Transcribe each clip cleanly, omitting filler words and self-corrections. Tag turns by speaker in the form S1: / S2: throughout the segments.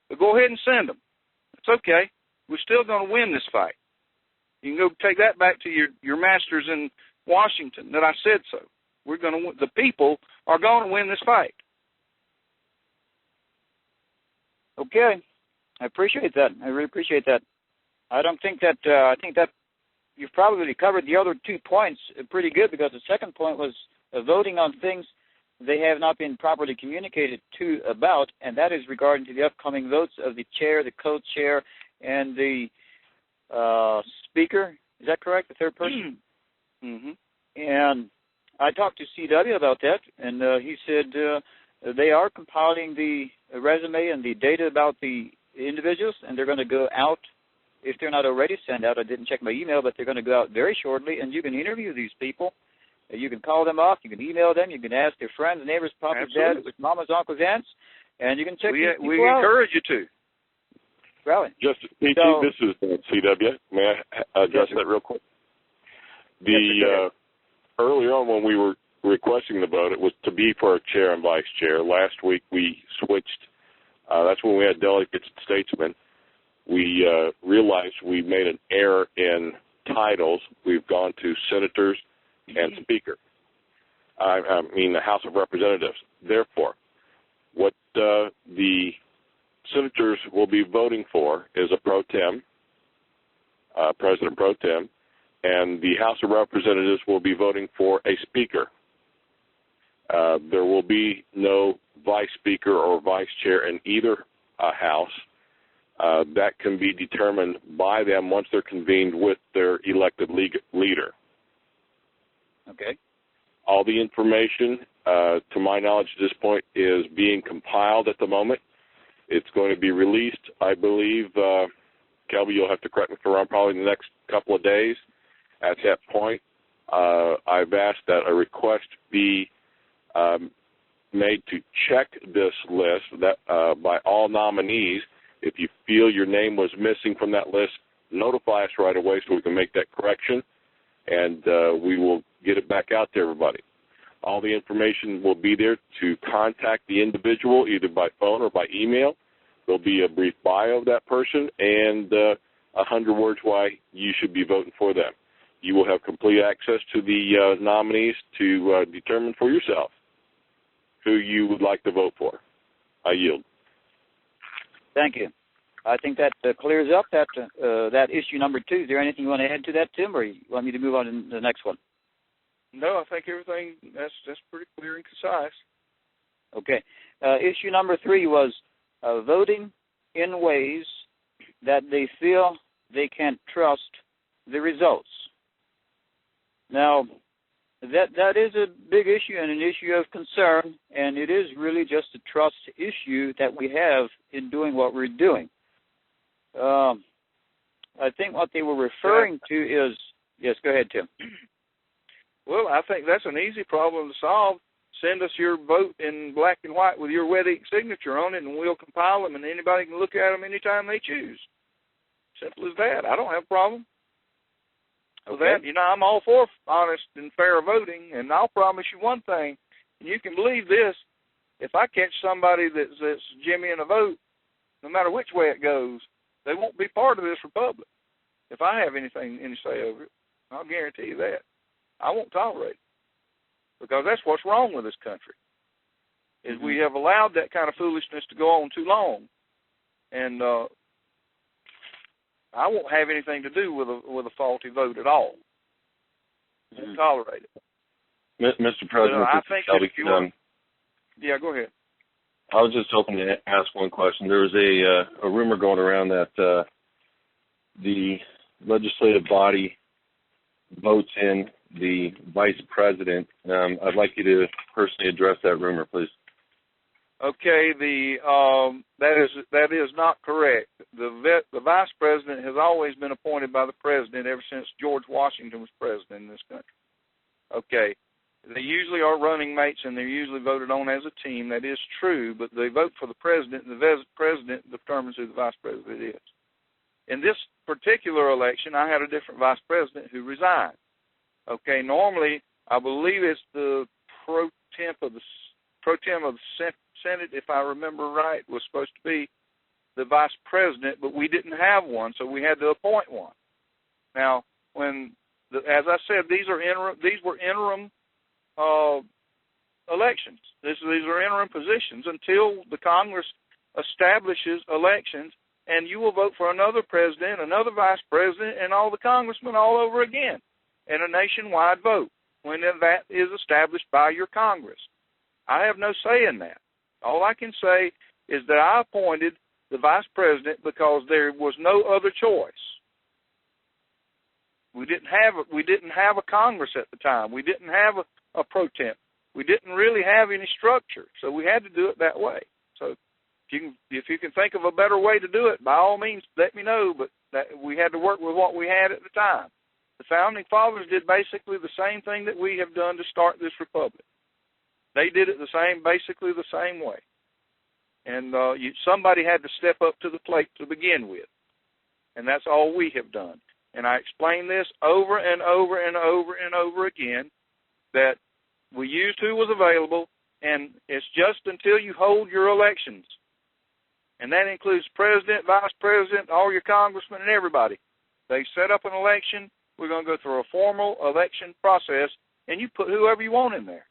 S1: But go ahead and send them. It's okay. We're still going to win this fight. You can go take that back to your masters in Washington that I said so. We're going to. The people are going to win this fight.
S2: Okay, I appreciate that. I really appreciate that. I don't think that. I think that you've probably covered the other 2 points pretty good, because the second point was voting on things they have not been properly communicated to about, and that is regarding to the upcoming votes of the chair, the co-chair, and the speaker. Is that correct? The third person?
S1: Mm-hmm.
S2: And I talked to CW about that, and he said they are compiling the resume and the data about the individuals, and they're going to go out, if they're not already sent out. I didn't check my email, but they're going to go out very shortly, and you can interview these people. You can call them up, you can email them, you can ask their friends, neighbors, papas, dads, mamas, uncles, aunts, and you can check these people
S1: we
S2: out.
S1: encourage you to.
S2: Really?
S3: Just, PT, this is CW. May I address that real quick? Earlier on when we were requesting the vote, it was to be for a chair and vice chair. Last week we switched. That's when we had delegates and statesmen. We realized we made an error in titles. We've gone to senators and speaker. I mean the House of Representatives. Therefore, what the senators will be voting for is a pro tem, President pro tem, and the House of Representatives will be voting for a speaker. There will be no vice speaker or vice chair in either house. That can be determined by them once they're convened with their elected leader.
S2: Okay. All
S3: the information, to my knowledge at this point, is being compiled at the moment. It's going to be released, I believe, Kelby, you'll have to correct me if I'm wrong, probably in the next couple of days. At that point, I've asked that a request be made to check this list by all nominees. If you feel your name was missing from that list, notify us right away so we can make that correction, and we will get it back out to everybody. All the information will be there to contact the individual either by phone or by email. There'll be a brief bio of that person and 100 words why you should be voting for them. You will have complete access to the nominees to determine for yourself who you would like to vote for. I yield.
S2: Thank you. I think that clears up that issue number 2. Is there anything you want to add to that, Tim, or you want me to move on to the next one?
S1: No, I think everything, that's pretty clear and concise.
S2: Okay. Issue number 3 was voting in ways that they feel they can't trust the results. Now, that is a big issue and an issue of concern, and it is really just a trust issue that we have in doing what we're doing. I think what they were referring to is, yes, go ahead, Tim.
S1: Well, I think that's an easy problem to solve. Send us your vote in black and white with your wet ink signature on it, and we'll compile them, and anybody can look at them anytime they choose. Simple as that. I don't have a problem with that. You know, I'm all for honest and fair voting, and I'll promise you one thing, and you can believe this, if I catch somebody that's jimmying a vote, no matter which way it goes, they won't be part of this republic. If I have any say over it, I'll guarantee you that. I won't tolerate it, because that's what's wrong with this country, is we have allowed that kind of foolishness to go on too long, and I won't have anything to do with a faulty vote at all. I won't tolerate it.
S3: Mr. President,
S1: I think if you want, yeah, go ahead.
S3: I was just hoping to ask one question. There was a rumor going around that the legislative body votes in the vice president. I'd like you to personally address that rumor, please.
S1: Okay, that is not correct. The vice president has always been appointed by the president ever since George Washington was president in this country. Okay, they usually are running mates, and they're usually voted on as a team. That is true, but they vote for the president, and the president determines who the vice president is. In this particular election, I had a different vice president who resigned. Okay, normally I believe it's the pro tem of the Senate, if I remember right, was supposed to be the vice president, but we didn't have one, so we had to appoint one. Now, as I said, these were interim elections. These are interim positions until the Congress establishes elections, and you will vote for another president, another vice president, and all the congressmen all over again in a nationwide vote when that is established by your Congress. I have no say in that. All I can say is that I appointed the vice president because there was no other choice. We didn't have a Congress at the time. We didn't have a pro temp. We didn't really have any structure, so we had to do it that way. So if you can think of a better way to do it, by all means, let me know. But we had to work with what we had at the time. The Founding Fathers did basically the same thing that we have done to start this republic. They did it basically the same way. And somebody had to step up to the plate to begin with. And that's all we have done. And I explain this over and over and over and over again, that we used who was available, and it's just until you hold your elections. And that includes president, vice president, all your congressmen, and everybody. They set up an election. We're going to go through a formal election process, and you put whoever you want in there.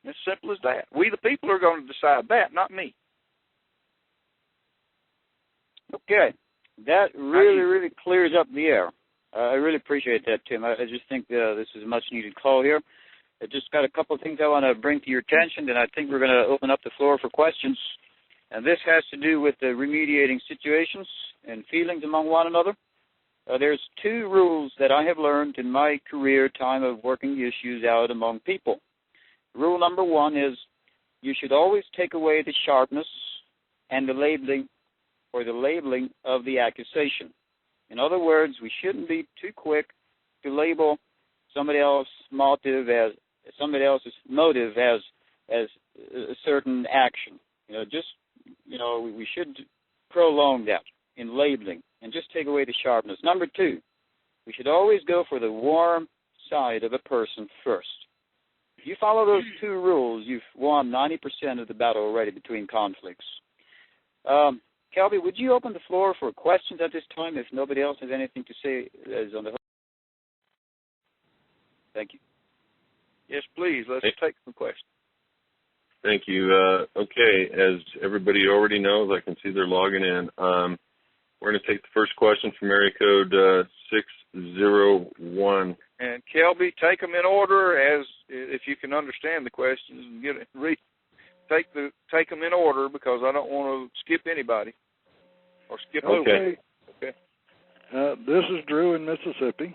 S1: It's simple as that. We, the people, are going to decide that, not me.
S2: Okay. That really clears up the air. I really appreciate that, Tim. I just think this is a much-needed call here. I just got a couple of things I want to bring to your attention, and I think we're going to open up the floor for questions. And this has to do with the remediating situations and feelings among one another. There's two rules that I have learned in my career time of working issues out among people. Rule number one is you should always take away the sharpness and the labeling of the accusation. In other words, we shouldn't be too quick to label somebody else's motive as a certain action. We should prolong that in labeling and just take away the sharpness. Number two, we should always go for the warm side of a person first. If you follow those two rules, you've won 90% of the battle already between conflicts. Kelby, would you open the floor for questions at this time if nobody else has anything to say is on the hook? Thank you.
S1: Yes, please. Let's take some questions.
S3: Thank you. Okay, as everybody already knows, I can see they're logging in. We're going to take the first question from area code 601.
S1: And Kelby, take them in order as if you can understand the questions and take them in order, because I don't want to skip anybody or skip over.
S4: Okay. This is Drew in Mississippi.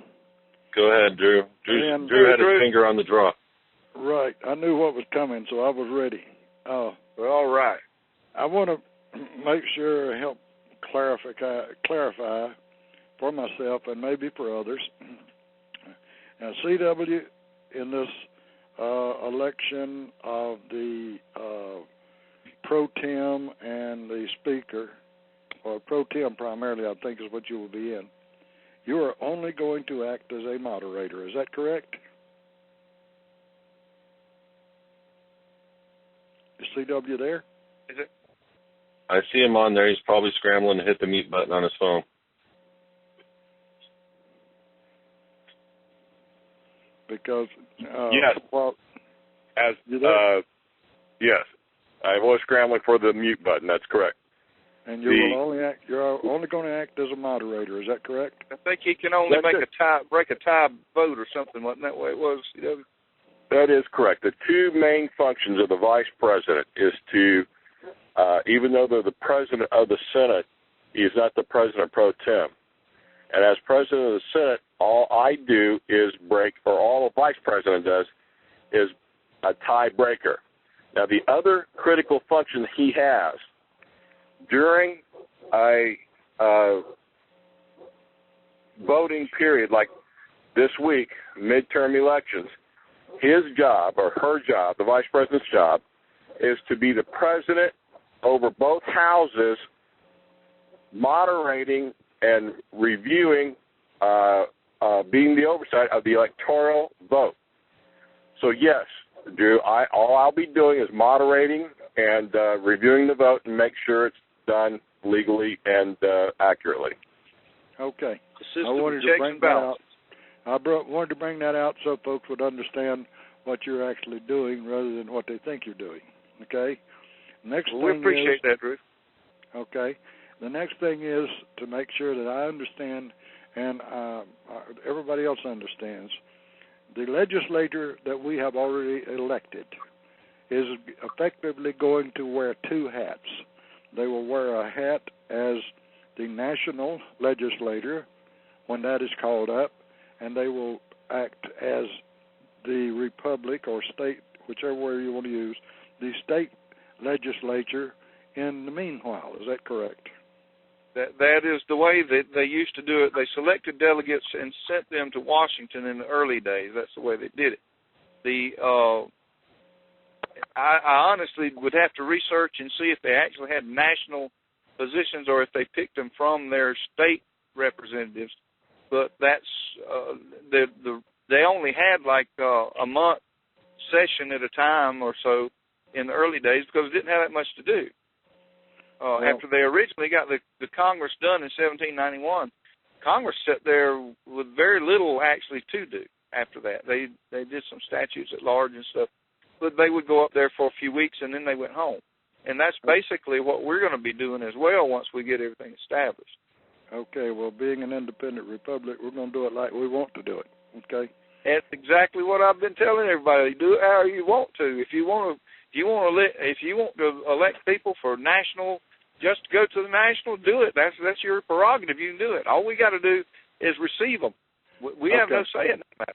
S3: Go ahead, Drew. Drew had his finger on the draw.
S4: Right. I knew what was coming, so I was ready.
S1: All right.
S4: I want to make sure, help clarify for myself and maybe for others. Now, CW, in this election of the pro tem and the speaker, or pro tem primarily, I think is what you will be in, you are only going to act as a moderator. Is that correct? Is CW there?
S1: Is it?
S3: I see him on there. He's probably scrambling to hit the mute button on his phone.
S4: Because
S3: yes,
S4: well,
S3: yes, I was scrambling for the mute button. That's correct.
S4: And you're only going to act as a moderator. Is that correct?
S1: I think he can only break a tie vote or something. Wasn't that way it was?
S3: That is correct. The two main functions of the vice president is to, even though they're the president of the Senate, he is not the president pro tem. And as president of the Senate, all I do is all the vice president does is a tiebreaker. Now, the other critical function he has during a voting period like this week, midterm elections, his job or her job, the vice president's job, is to be the president over both houses, moderating and reviewing, being the oversight of the electoral vote. So yes, Drew, all I'll be doing is moderating and reviewing the vote and make sure it's done legally and accurately.
S4: Okay.
S1: The system
S4: I wanted to
S1: checks
S4: bring
S1: and
S4: that
S1: balances.
S4: out. Wanted to bring that out so folks would understand what you're actually doing rather than what they think you're doing. Okay? Next
S1: Well, we
S4: thing
S1: appreciate
S4: is,
S1: that, Drew.
S4: okay. The next thing is to make sure that I understand and everybody else understands. The legislator that we have already elected is effectively going to wear two hats. They will wear a hat as the national legislator when that is called up, and they will act as the republic or state, whichever word you want to use, the state legislature in the meanwhile. Is that correct?
S1: That is the way that they used to do it. They selected delegates and sent them to Washington in the early days. That's the way they did it. I honestly would have to research and see if they actually had national positions or if they picked them from their state representatives. But that's they only had like a month session at a time or so in the early days because it didn't have that much to do. After they originally got the Congress done in 1791, Congress sat there with very little actually to do after that. They did some statutes at large and stuff, but they would go up there for a few weeks and then they went home. And that's basically what we're going to be doing as well once we get everything established.
S4: Okay, well, being an independent republic, we're going to do it like we want to do it, okay?
S1: That's exactly what I've been telling everybody. Do it how you want to. If you want to elect people for national, just to go to the national, do it. That's your prerogative. You can do it. All we got to do is receive them. We have no say in that matter.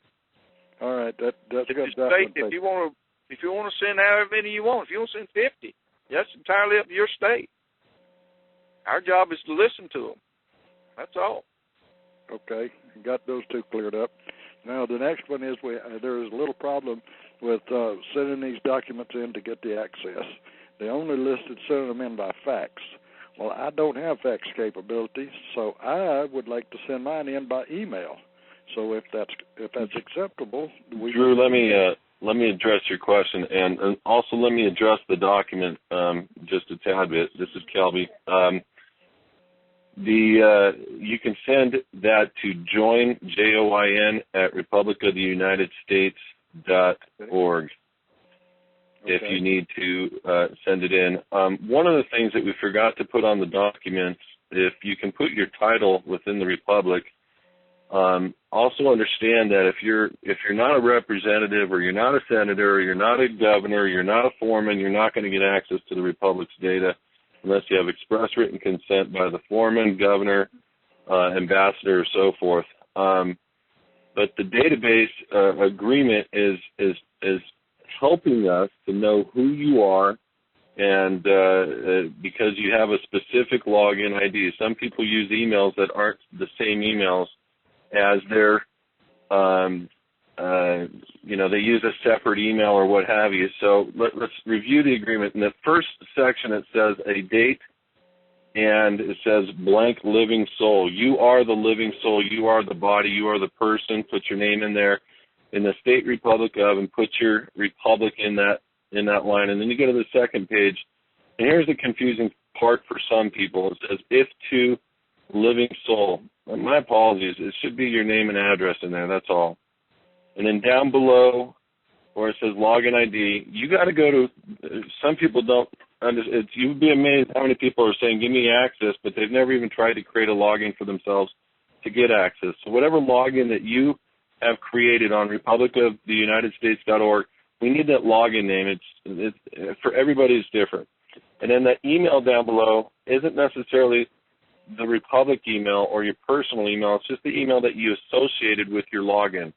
S4: All right, that's good.
S1: If you want to send however many you want, if you want to send 50, that's entirely up to your state. Our job is to listen to them. That's all.
S4: Okay, got those two cleared up. Now the next one is there is a little problem with sending these documents in to get the access. They only listed sending them in by fax. Well, I don't have fax capabilities, so I would like to send mine in by email. So if that's acceptable,
S5: Drew, let me address your question, and also let me address the document just a tad bit. This is Kelby. You can send that to join JOIN at republicoftheunitedstates.org. If you need to send it in. One of the things that we forgot to put on the documents, if you can put your title within the republic, also understand that if you're not a representative or you're not a senator or you're not a governor, you're not a foreman, you're not going to get access to the republic's data unless you have express written consent by the foreman, governor, ambassador, or so forth. But the database agreement is helping us to know who you are, and because you have a specific login ID. Some people use emails that aren't the same emails as their, they use a separate email or what have you. So let's review the agreement. In the first section, it says a date, and it says blank living soul. You are the living soul. You are the body. You are the person. Put your name in there. In the state republic of, and put your republic in that line. And then you go to the second page, and here's the confusing part for some people. It says, if to living soul. My apologies. It should be your name and address in there. That's all. And then down below, where it says login ID, you got to go to, some people don't understand. You'd be amazed how many people are saying, give me access, but they've never even tried to create a login for themselves to get access. So whatever login that you have created on republicoftheunitedstates.org, we need that login name. It's for everybody it's different. And then that email down below isn't necessarily the Republic email or your personal email. It's just the email that you associated with your login.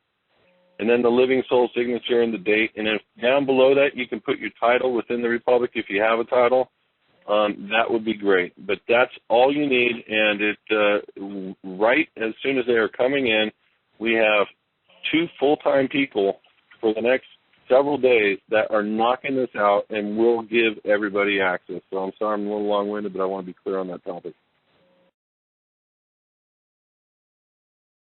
S5: And then the living soul signature and the date. And if down below that you can put your title within the Republic if you have a title, that would be great. But that's all you need. And right as soon as they are coming in, we have 2 full-time people for the next several days that are knocking this out and will give everybody access. So I'm sorry I'm a little long-winded, but I want to be clear on that topic.